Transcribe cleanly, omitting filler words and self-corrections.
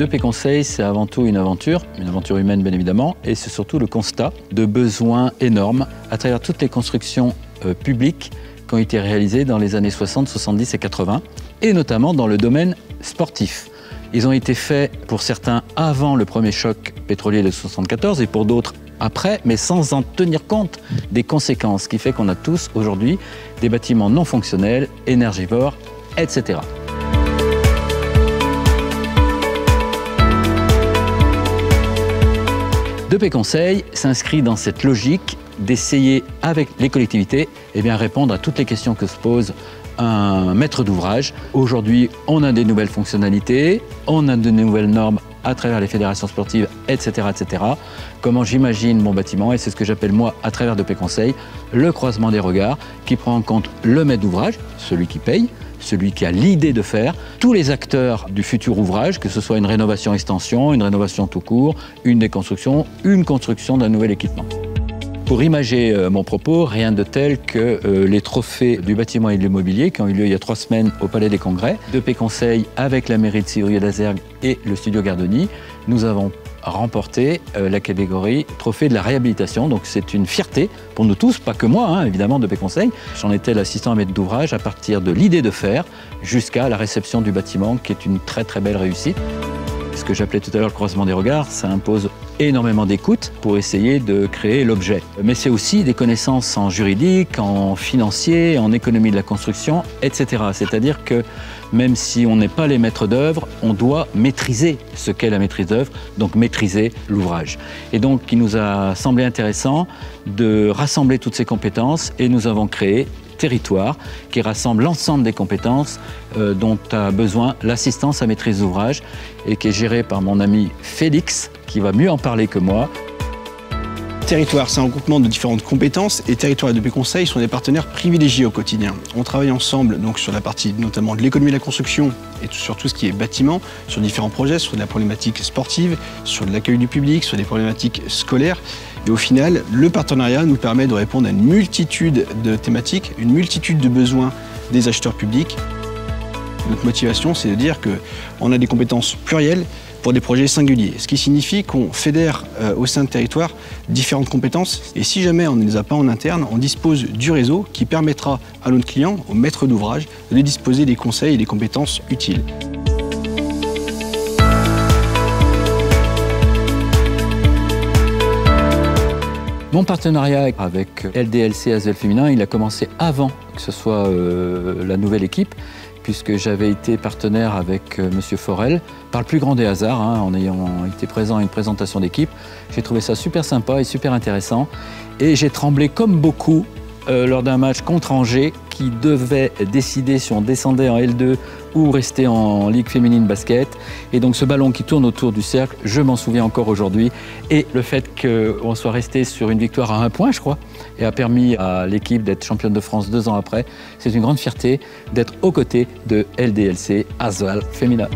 2P Conseil, c'est avant tout une aventure humaine bien évidemment, et c'est surtout le constat de besoins énormes à travers toutes les constructions publiques qui ont été réalisées dans les années 60, 70 et 80, et notamment dans le domaine sportif. Ils ont été faits pour certains avant le premier choc pétrolier de 1974 et pour d'autres après, mais sans en tenir compte des conséquences, ce qui fait qu'on a tous aujourd'hui des bâtiments non fonctionnels, énergivores, etc. 2P Conseil s'inscrit dans cette logique d'essayer avec les collectivités répondre à toutes les questions que se pose un maître d'ouvrage. Aujourd'hui, on a des nouvelles fonctionnalités, on a de nouvelles normes à travers les fédérations sportives, etc. etc. Comment j'imagine mon bâtiment, et c'est ce que j'appelle moi, à travers 2P Conseil, le croisement des regards qui prend en compte le maître d'ouvrage, celui qui paye, celui qui a l'idée de faire, tous les acteurs du futur ouvrage, que ce soit une rénovation-extension, une rénovation tout court, une déconstruction, une construction d'un nouvel équipement. Pour imager mon propos, rien de tel que les trophées du bâtiment et de l'immobilier qui ont eu lieu il y a 3 semaines au Palais des Congrès. 2P Conseil avec la mairie de Civrieux-d'Azergues et le studio Gardoni, nous avons remporté la catégorie trophée de la réhabilitation. Donc c'est une fierté pour nous tous, pas que moi, évidemment, 2P Conseil. J'en étais l'assistant à maître d'ouvrage à partir de l'idée de faire jusqu'à la réception du bâtiment qui est une très très belle réussite. Ce que j'appelais tout à l'heure le croisement des regards, ça impose énormément d'écoute pour essayer de créer l'objet. Mais c'est aussi des connaissances en juridique, en financier, en économie de la construction, etc. C'est-à-dire que même si on n'est pas les maîtres d'œuvre, on doit maîtriser ce qu'est la maîtrise d'œuvre, donc maîtriser l'ouvrage. Et donc il nous a semblé intéressant de rassembler toutes ces compétences et nous avons créé Territoire, qui rassemble l'ensemble des compétences dont a besoin l'assistance à maîtrise d'ouvrage et qui est gérée par mon ami Félix, qui va mieux en parler que moi. Territoire, c'est un regroupement de différentes compétences et Territoire et 2P Conseil sont des partenaires privilégiés au quotidien. On travaille ensemble donc sur la partie notamment de l'économie de la construction et sur tout ce qui est bâtiment, sur différents projets, sur de la problématique sportive, sur de l'accueil du public, sur des problématiques scolaires. Et au final, le partenariat nous permet de répondre à une multitude de thématiques, une multitude de besoins des acheteurs publics. Notre motivation, c'est de dire qu'on a des compétences plurielles pour des projets singuliers, ce qui signifie qu'on fédère au sein de Territoire différentes compétences et si jamais on ne les a pas en interne, on dispose du réseau qui permettra à notre client, au maître d'ouvrage, de disposer des conseils et des compétences utiles. Mon partenariat avec LDLC Asvel Féminin, il a commencé avant que ce soit la nouvelle équipe, puisque j'avais été partenaire avec Monsieur Forel, par le plus grand des hasards, en ayant été présent à une présentation d'équipe. J'ai trouvé ça super sympa et super intéressant. Et j'ai tremblé comme beaucoup lors d'un match contre Angers qui devait décider si on descendait en L2 ou rester en Ligue féminine basket. Et donc ce ballon qui tourne autour du cercle, je m'en souviens encore aujourd'hui. Et le fait qu'on soit resté sur une victoire à 1 point, je crois, et a permis à l'équipe d'être championne de France 2 ans après, c'est une grande fierté d'être aux côtés de LDLC Asvel Féminin.